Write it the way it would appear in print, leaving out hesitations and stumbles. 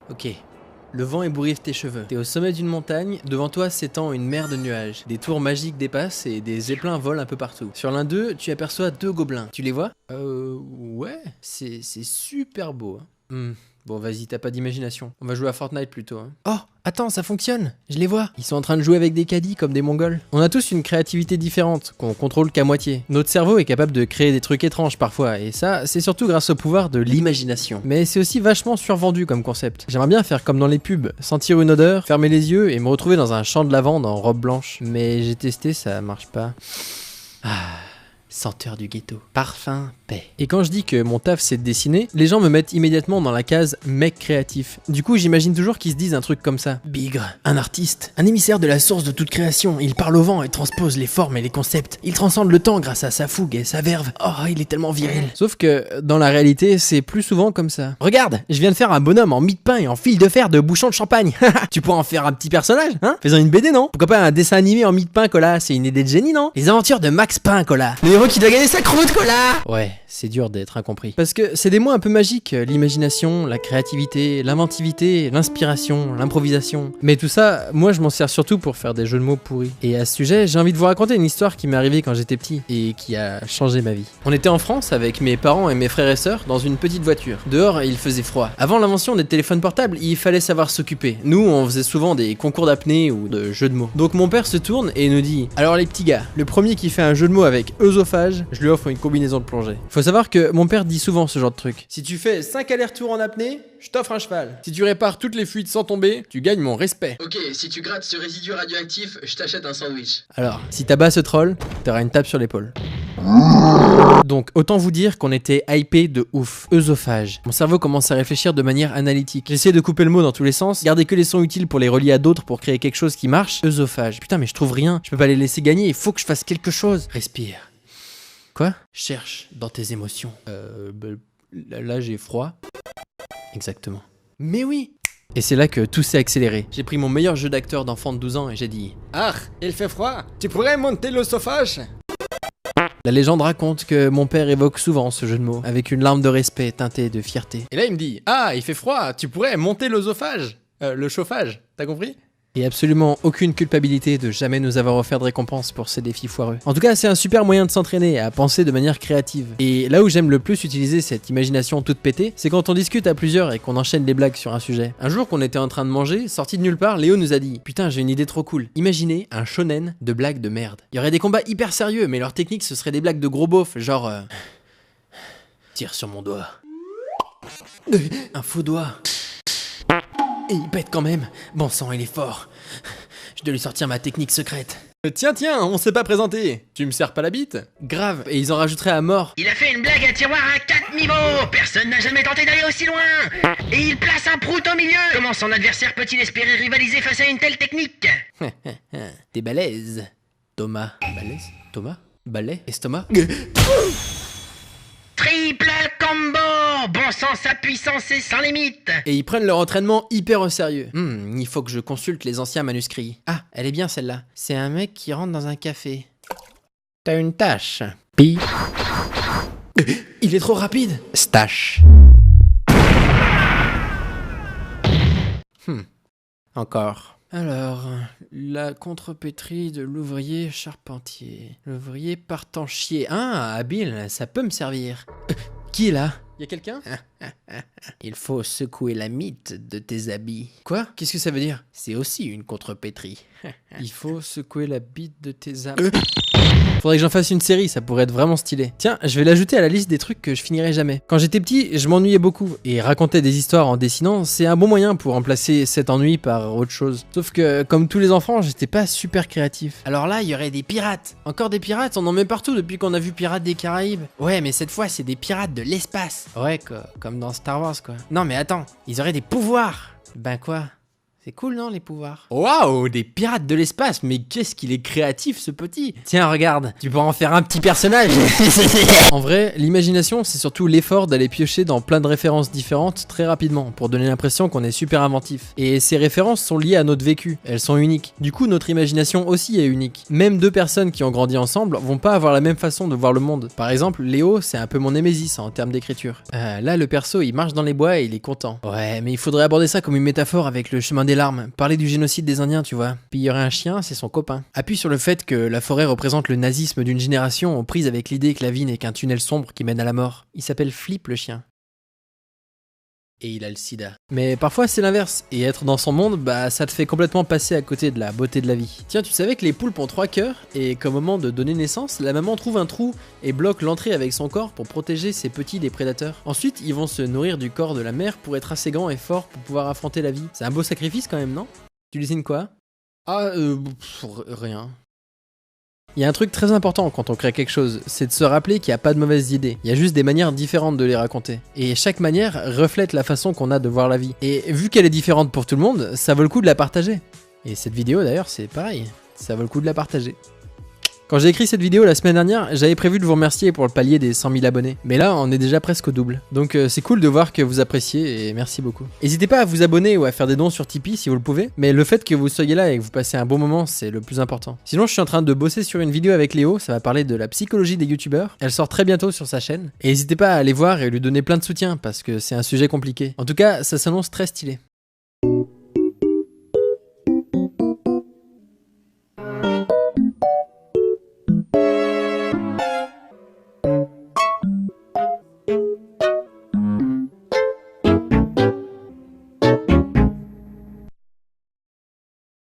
Ok. Le vent ébouriffe tes cheveux. T'es au sommet d'une montagne, devant toi s'étend une mer de nuages. Des tours magiques dépassent et des zeppelins volent un peu partout. Sur l'un d'eux, tu aperçois 2 gobelins. Tu les vois? Ouais. C'est super beau. Hein. Bon, vas-y, t'as pas d'imagination. On va jouer à Fortnite plutôt. Hein. Oh, attends, ça fonctionne. Je les vois. Ils sont en train de jouer avec des caddies comme des mongols. On a tous une créativité différente, qu'on contrôle qu'à moitié. Notre cerveau est capable de créer des trucs étranges parfois, et ça, c'est surtout grâce au pouvoir de l'imagination. Mais c'est aussi vachement survendu comme concept. J'aimerais bien faire comme dans les pubs, sentir une odeur, fermer les yeux et me retrouver dans un champ de lavande en robe blanche. Mais j'ai testé, ça marche pas. Senteur du ghetto. Parfum, paix. Et quand je dis que mon taf c'est de dessiner, les gens me mettent immédiatement dans la case mec créatif. Du coup, j'imagine toujours qu'ils se disent un truc comme ça. Bigre, un artiste, un émissaire de la source de toute création. Il parle au vent et transpose les formes et les concepts. Il transcende le temps grâce à sa fougue et sa verve. Oh, il est tellement viril. Sauf que dans la réalité, c'est plus souvent comme ça. Regarde, je viens de faire un bonhomme en mie de pain et en fil de fer de bouchon de champagne. Tu pourrais en faire un petit personnage, hein? Faisant une BD, non? Pourquoi pas un dessin animé en mie de pain, Cola? C'est une idée de génie, non? Les aventures de Max Pain, Cola. Le héros qui doit gagner sa croûte, Cola. Ouais, c'est dur d'être incompris. Parce que c'est des mots un peu magiques, l'imagination, la créativité, l'inventivité, l'inspiration, l'improvisation. Mais tout ça, moi je m'en sers surtout pour faire des jeux de mots pourris. Et à ce sujet, j'ai envie de vous raconter une histoire qui m'est arrivée quand j'étais petit et qui a changé ma vie. On était en France avec mes parents et mes frères et sœurs dans une petite voiture. Dehors, il faisait froid. Avant l'invention des téléphones portables, il fallait savoir s'occuper. Nous, on faisait souvent des concours d'apnée ou de jeux de mots. Donc mon père se tourne et nous dit: alors les petits gars, le premier qui fait un jeu de mots avec œsophage, je lui offre une combinaison de plongée. Faut savoir que mon père dit souvent ce genre de truc. Si tu fais 5 allers-retours en apnée, je t'offre un cheval. Si tu répares toutes les fuites sans tomber, tu gagnes mon respect. Ok, si tu grattes ce résidu radioactif, je t'achète un sandwich. Alors, si t'abats ce troll, t'auras une tape sur l'épaule. Donc, autant vous dire qu'on était hypé de ouf. Œsophage. Mon cerveau commence à réfléchir de manière analytique. J'essaie de couper le mot dans tous les sens, garder que les sons utiles pour les relier à d'autres pour créer quelque chose qui marche. Œsophage. Putain, mais je trouve rien. Je peux pas les laisser gagner, il faut que je fasse quelque chose. Respire. Quoi? Cherche dans tes émotions. Là j'ai froid. Exactement. Mais oui! Et c'est là que tout s'est accéléré. J'ai pris mon meilleur jeu d'acteur d'enfant de 12 ans et j'ai dit: Ah, il fait froid. Tu pourrais monter l'œsophage? La légende raconte que mon père évoque souvent ce jeu de mots, avec une larme de respect teintée de fierté. Et là il me dit: Ah, il fait froid. Tu pourrais monter l'œsophage. Le chauffage. T'as compris? Et absolument aucune culpabilité de jamais nous avoir offert de récompense pour ces défis foireux. En tout cas, c'est un super moyen de s'entraîner à penser de manière créative. Et là où j'aime le plus utiliser cette imagination toute pétée, c'est quand on discute à plusieurs et qu'on enchaîne des blagues sur un sujet. Un jour qu'on était en train de manger, sorti de nulle part, Léo nous a dit: putain, j'ai une idée trop cool. Imaginez un shonen de blagues de merde. Il y aurait des combats hyper sérieux, mais leur technique ce serait des blagues de gros beaufs, genre tire sur mon doigt. Un faux doigt. Et il pète quand même. Bon sang, il est fort. Je dois lui sortir ma technique secrète. Tiens, on s'est pas présenté. Tu me serres pas la bite? Grave, et ils en rajouteraient à mort. Il a fait une blague à tiroir à 4 niveaux. Personne n'a jamais tenté d'aller aussi loin. Et il place un prout au milieu. Comment son adversaire peut-il espérer rivaliser face à une telle technique? T'es balèze, Thomas. Balèze? Thomas? Balai? Estomac? Triple combo. Bon sang, sa puissance est sans limite. Et ils prennent leur entraînement hyper au sérieux. Il faut que je consulte les anciens manuscrits. Ah, elle est bien celle-là. C'est un mec qui rentre dans un café. T'as une tâche. Pi. Il est trop rapide. Stache. Encore. Alors, la contrepétrie de l'ouvrier charpentier. L'ouvrier partant chier. Ah, habile, ça peut me servir. Qui est là? Y'a quelqu'un? Il faut secouer la mythe de tes habits. Quoi? Qu'est-ce que ça veut dire? C'est aussi une contrepétrie. Il faut secouer la bite de tes habits. Faudrait que j'en fasse une série, ça pourrait être vraiment stylé. Tiens, je vais l'ajouter à la liste des trucs que je finirai jamais. Quand j'étais petit, je m'ennuyais beaucoup, et raconter des histoires en dessinant, c'est un bon moyen pour remplacer cet ennui par autre chose. Sauf que, comme tous les enfants, j'étais pas super créatif. Alors là, il y aurait des pirates. Encore des pirates, on en met partout depuis qu'on a vu Pirates des Caraïbes. Ouais, mais cette fois, c'est des pirates de l'espace. Ouais, quoi, comme dans Star Wars, quoi. Non, mais attends, ils auraient des pouvoirs. Ben quoi? C'est cool, non, les pouvoirs? Waouh, des pirates de l'espace, mais qu'est-ce qu'il est créatif, ce petit. Tiens, regarde, tu pourras en faire un petit personnage. En vrai, l'imagination, c'est surtout l'effort d'aller piocher dans plein de références différentes très rapidement, pour donner l'impression qu'on est super inventif. Et ces références sont liées à notre vécu, elles sont uniques. Du coup, notre imagination aussi est unique. Même deux personnes qui ont grandi ensemble vont pas avoir la même façon de voir le monde. Par exemple, Léo, c'est un peu mon némésis en termes d'écriture. Là, le perso, il marche dans les bois et il est content. Ouais, mais il faudrait aborder ça comme une métaphore avec le chemin des larmes. Parler du génocide des Indiens, tu vois. Puis il y aurait un chien, c'est son copain. Appuie sur le fait que la forêt représente le nazisme d'une génération aux prises avec l'idée que la vie n'est qu'un tunnel sombre qui mène à la mort. Il s'appelle Flip le chien. Et il a le sida. Mais parfois c'est l'inverse, et être dans son monde, bah ça te fait complètement passer à côté de la beauté de la vie. Tiens, tu savais que les poulpes ont 3 cœurs, et qu'au moment de donner naissance, la maman trouve un trou et bloque l'entrée avec son corps pour protéger ses petits des prédateurs. Ensuite, ils vont se nourrir du corps de la mère pour être assez grands et forts pour pouvoir affronter la vie. C'est un beau sacrifice quand même, non? Tu dessines quoi? Rien. Il y a un truc très important quand on crée quelque chose, c'est de se rappeler qu'il n'y a pas de mauvaises idées, il y a juste des manières différentes de les raconter. Et chaque manière reflète la façon qu'on a de voir la vie. Et vu qu'elle est différente pour tout le monde, ça vaut le coup de la partager. Et cette vidéo d'ailleurs, c'est pareil, ça vaut le coup de la partager. Quand j'ai écrit cette vidéo la semaine dernière, j'avais prévu de vous remercier pour le palier des 100 000 abonnés. Mais là, on est déjà presque au double. Donc c'est cool de voir que vous appréciez et merci beaucoup. N'hésitez pas à vous abonner ou à faire des dons sur Tipeee si vous le pouvez. Mais le fait que vous soyez là et que vous passez un bon moment, c'est le plus important. Sinon, je suis en train de bosser sur une vidéo avec Léo. Ça va parler de la psychologie des youtubeurs. Elle sort très bientôt sur sa chaîne. Et n'hésitez pas à aller voir et lui donner plein de soutien parce que c'est un sujet compliqué. En tout cas, ça s'annonce très stylé.